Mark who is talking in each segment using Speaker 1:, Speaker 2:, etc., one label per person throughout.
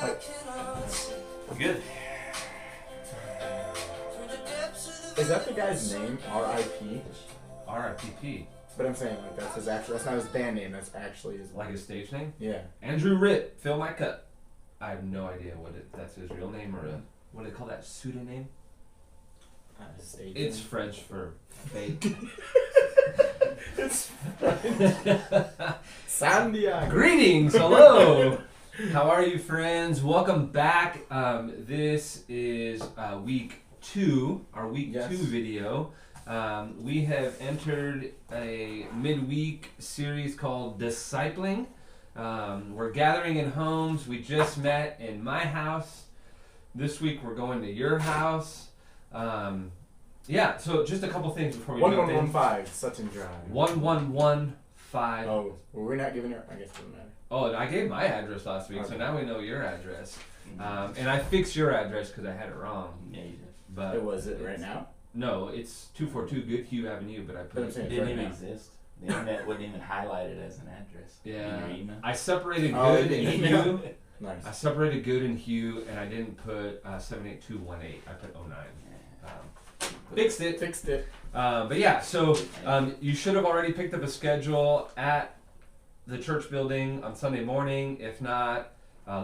Speaker 1: Good.
Speaker 2: Is that the guy's name? R.I.P.
Speaker 1: R.I.P.P.
Speaker 2: But I'm saying like that's his actual. That's not his band name. That's actually his.
Speaker 1: Like his stage name?
Speaker 2: Yeah.
Speaker 1: Andrew Ritt, Fill My Cup. I have no idea that's his real name or what do they call that pseudonym?
Speaker 2: Stage
Speaker 1: It's
Speaker 2: name.
Speaker 1: French for fake.
Speaker 2: It's Santiago.
Speaker 1: Greetings, hello. How are you, friends? Welcome back. This is week 2, our week 2 video. We have entered a midweek series called Discipling. We're gathering in homes. We just met in my house. This week we're going to your house. Yeah, so just a couple things before we jump in.
Speaker 2: 1115 Sutton Drive.
Speaker 1: 1115.
Speaker 2: Oh, well, we're not giving her. I guess it doesn't matter.
Speaker 1: Oh, I gave my address last week, so now we know your address. And I fixed your address because I had it wrong.
Speaker 3: Yeah, you did.
Speaker 2: But was it right now?
Speaker 1: No, it's 242 Goodhue Avenue, but I put
Speaker 2: But
Speaker 1: it.
Speaker 2: I'm
Speaker 3: It
Speaker 2: saying
Speaker 3: didn't
Speaker 2: right
Speaker 3: even
Speaker 2: now.
Speaker 3: exist. The internet wouldn't even highlight it as an address.
Speaker 1: Yeah.
Speaker 3: In your email.
Speaker 1: I separated
Speaker 2: Oh,
Speaker 1: good and
Speaker 2: email.
Speaker 1: hue.
Speaker 2: Nice.
Speaker 1: I separated good and hue, and I didn't put 78218. I put 09. Fixed it.
Speaker 2: Fixed it.
Speaker 1: But yeah, so you should have already picked up a schedule at the church building on Sunday morning. If not,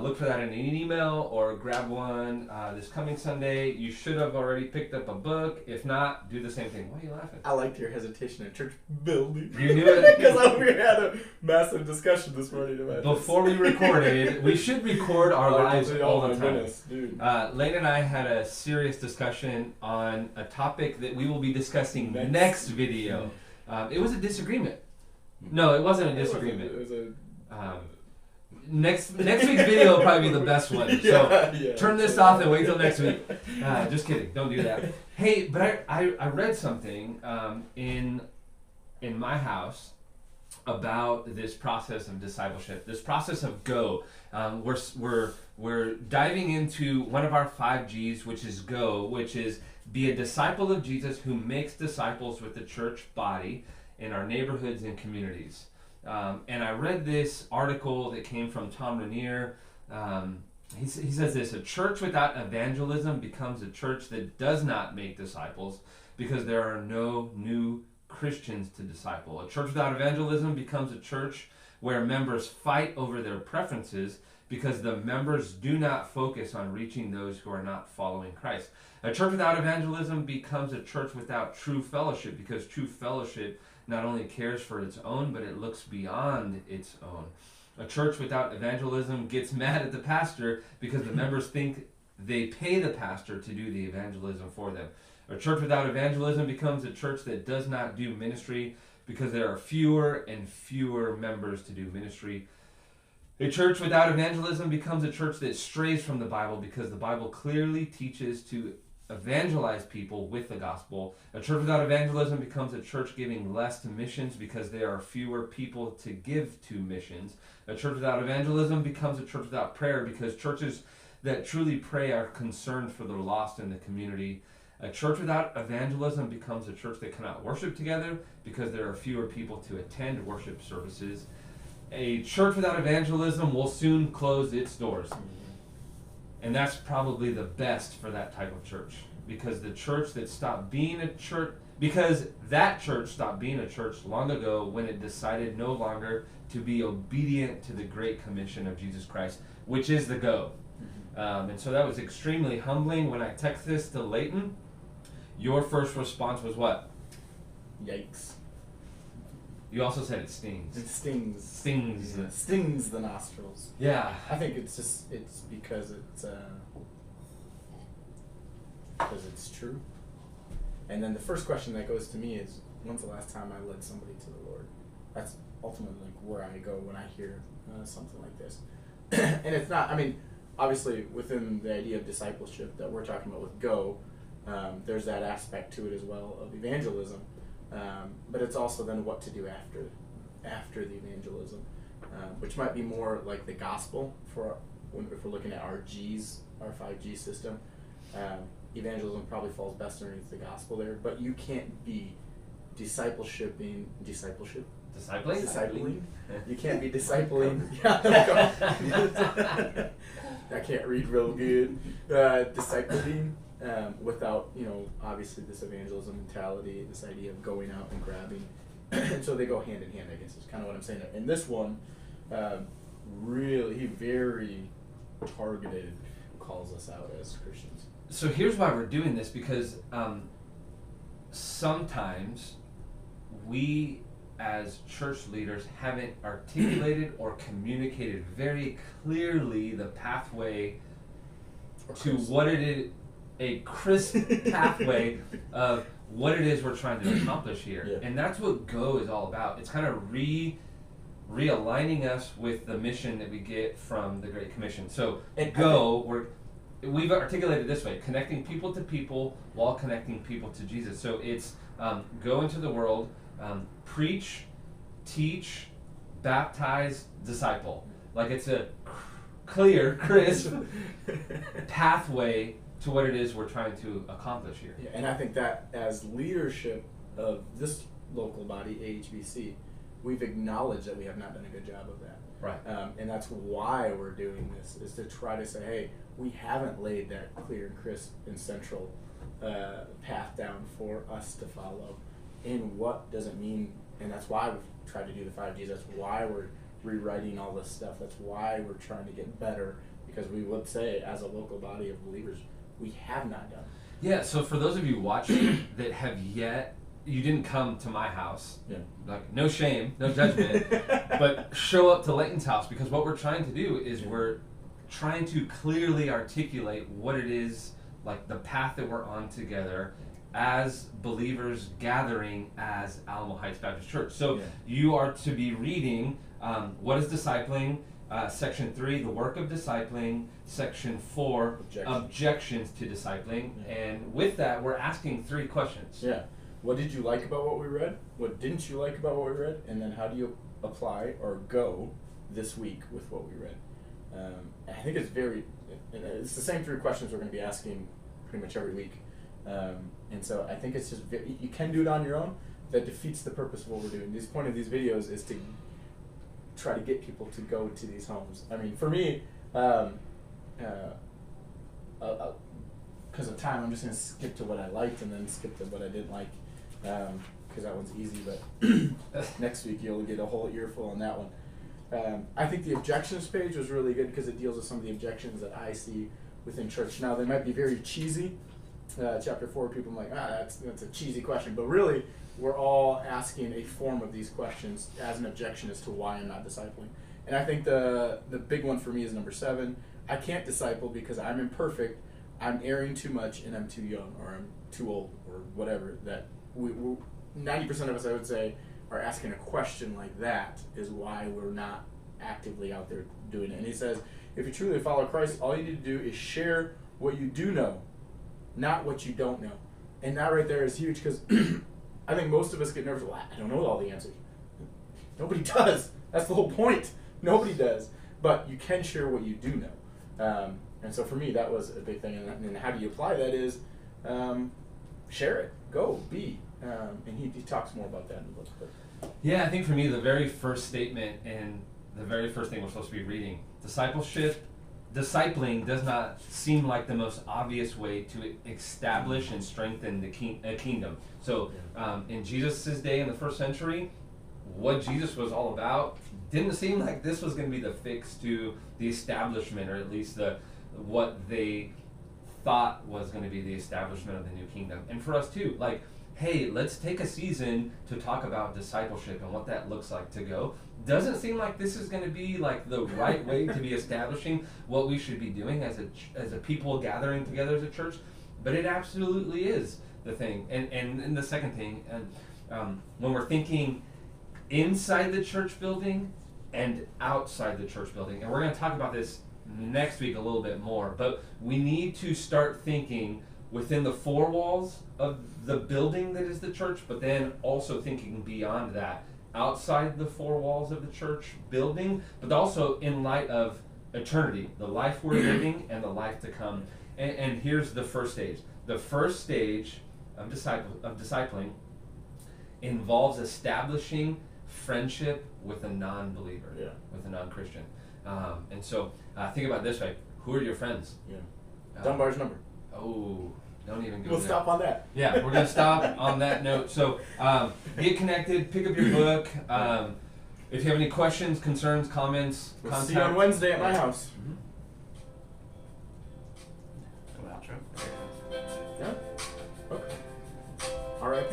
Speaker 1: look for that in an email or grab one this coming Sunday. You should have already picked up a book. If not, do the same thing. Why are you laughing?
Speaker 2: I liked your hesitation at church building.
Speaker 1: You knew it?
Speaker 2: Because we had a massive discussion this morning about
Speaker 1: Before we recorded, we should record our lives all the time.
Speaker 2: Goodness, dude.
Speaker 1: Lane and I had a serious discussion on a topic that we will be discussing next video. It was a disagreement. No, it wasn't a disagreement.
Speaker 2: It was a
Speaker 1: Next week's video will probably be the best one. So turn this off and wait till next week. Just kidding. Don't do that. Hey, but I read something in my house about this process of discipleship, this process of go. We're diving into one of our 5 G's, which is go, which is be a disciple of Jesus who makes disciples with the church body in our neighborhoods and communities. And I read this article that came from Tom Rainier. He says this: a church without evangelism becomes a church that does not make disciples because there are no new Christians to disciple. A church without evangelism becomes a church where members fight over their preferences because the members do not focus on reaching those who are not following Christ. A church without evangelism becomes a church without true fellowship because true fellowship not only cares for its own, but it looks beyond its own. A church without evangelism gets mad at the pastor because the members think they pay the pastor to do the evangelism for them. A church without evangelism becomes a church that does not do ministry because there are fewer and fewer members to do ministry. A church without evangelism becomes a church that strays from the Bible because the Bible clearly teaches to evangelize people with the gospel. A church without evangelism becomes a church giving less to missions because there are fewer people to give to missions. A church without evangelism becomes a church without prayer because churches that truly pray are concerned for the lost in the community. A church without evangelism becomes a church that cannot worship together because there are fewer people to attend worship services. A church without evangelism will soon close its doors. And that's probably the best for that type of church. Because the church that stopped being a church, because that church stopped being a church long ago when it decided no longer to be obedient to the Great Commission of Jesus Christ, which is the go. And so that was extremely humbling. When I texted this to Leighton, your first response was what?
Speaker 2: Yikes.
Speaker 1: You also said it stings.
Speaker 2: It stings.
Speaker 1: Stings.
Speaker 2: It stings the nostrils.
Speaker 1: Yeah.
Speaker 2: I think it's because it's true. And then the first question that goes to me is, when's the last time I led somebody to the Lord? That's ultimately like where I go when I hear something like this. And it's not, I mean, obviously within the idea of discipleship that we're talking about with go, there's that aspect to it as well of evangelism. But it's also then what to do after the evangelism, which might be more like the gospel if we're looking at our G's, our 5G system. Evangelism probably falls best underneath the gospel there, but you can't be discipling. You can't be discipling. Yeah, I can't read real good. Discipling, without, obviously this evangelism mentality, this idea of going out and grabbing. And so they go hand in hand, I guess, is kind of what I'm saying. And this one, really, he very targeted calls us out as Christians.
Speaker 1: So here's why we're doing this, because sometimes we as church leaders haven't articulated or communicated very clearly the pathway to what it is, a crisp pathway of what it is we're trying to accomplish here.
Speaker 2: Yeah.
Speaker 1: And that's what Go is all about. It's kind of realigning us with the mission that we get from the Great Commission. So
Speaker 2: And
Speaker 1: Go, we've articulated this way: connecting people to people while connecting people to Jesus. So it's go into the world, preach, teach, baptize, disciple. Like, it's a clear, crisp pathway to what it is we're trying to accomplish here.
Speaker 2: Yeah, and I think that as leadership of this local body, AHBC, we've acknowledged that we have not done a good job of that.
Speaker 1: Right.
Speaker 2: And that's why we're doing this, is to try to say, hey, we haven't laid that clear and crisp and central path down for us to follow. And what does it mean? And that's why we've tried to do the 5 Gs. That's why we're rewriting all this stuff. That's why we're trying to get better, because we would say, as a local body of believers, we have not done.
Speaker 1: Yeah, so for those of you watching that have you didn't come to my house,
Speaker 2: Yeah.
Speaker 1: like, no shame, no judgment, but show up to Layton's house, because what we're trying to do is we're trying to clearly articulate what it is, like the path that we're on together as believers gathering as Alamo Heights Baptist Church. So you are to be reading what is discipling, Section 3, the work of discipling, Section 4, objections to discipling, and with that we're asking 3 questions.
Speaker 2: Yeah. What did you like about what we read? What didn't you like about what we read? And then how do you apply or go this week with what we read? I think it's the same 3 questions we're going to be asking pretty much every week. And so I think it's just, you can do it on your own. That defeats the purpose of what we're doing. The point of these videos is to try to get people to go to these homes. I mean, for me, because of time, I'm just going to skip to what I liked and then skip to what I didn't like, because that one's easy. But next week you'll get a whole earful on that one. I think the objections page was really good because it deals with some of the objections that I see within church. Now, they might be very cheesy. Chapter 4, people are like, that's a cheesy question. But really, we're all asking a form of these questions as an objection as to why I'm not discipling. And I think the big one for me is number 7. I can't disciple because I'm imperfect, I'm erring too much, and I'm too young, or I'm too old, or whatever. That 90% of us, I would say, are asking a question like that is why we're not actively out there doing it. And he says, if you truly follow Christ, all you need to do is share what you do know, not what you don't know. And that right there is huge, because I think most of us get nervous. Well, I don't know all the answers. Nobody does. That's the whole point. Nobody does. But you can share what you do know. And so for me, that was a big thing. And how do you apply that is share it. Go. Be. And he talks more about that in the book. But.
Speaker 1: Yeah, I think for me, the very first statement and the very first thing we're supposed to be reading, discipling does not seem like the most obvious way to establish and strengthen the kingdom. So in Jesus' day in the first century, what Jesus was all about didn't seem like this was going to be the fix to the establishment, or at least what they thought was going to be the establishment of the new kingdom. And for us too, like, hey, let's take a season to talk about discipleship and what that looks like to go. Doesn't seem like this is going to be like the right way to be establishing what we should be doing as a people gathering together as a church, but it absolutely is the thing. And the second thing, when we're thinking inside the church building and outside the church building, and we're going to talk about this next week a little bit more, but we need to start thinking within the 4 walls of the building that is the church, but then also thinking beyond that, outside the 4 walls of the church building, but also in light of eternity, the life we're living and the life to come. And here's the first stage. The first stage of discipling involves establishing friendship with a non-believer, with a non-Christian. And so think about it this way. Who are your friends?
Speaker 2: Yeah.
Speaker 1: Uh,
Speaker 2: Dunbar's number.
Speaker 1: Oh, don't even go
Speaker 2: We'll
Speaker 1: there.
Speaker 2: stop on that.
Speaker 1: Yeah, we're gonna stop on that note. So get connected, pick up your book. If you have any questions, concerns, comments,
Speaker 2: We'll
Speaker 1: contact.
Speaker 2: see you on Wednesday at my house.
Speaker 1: Mhm.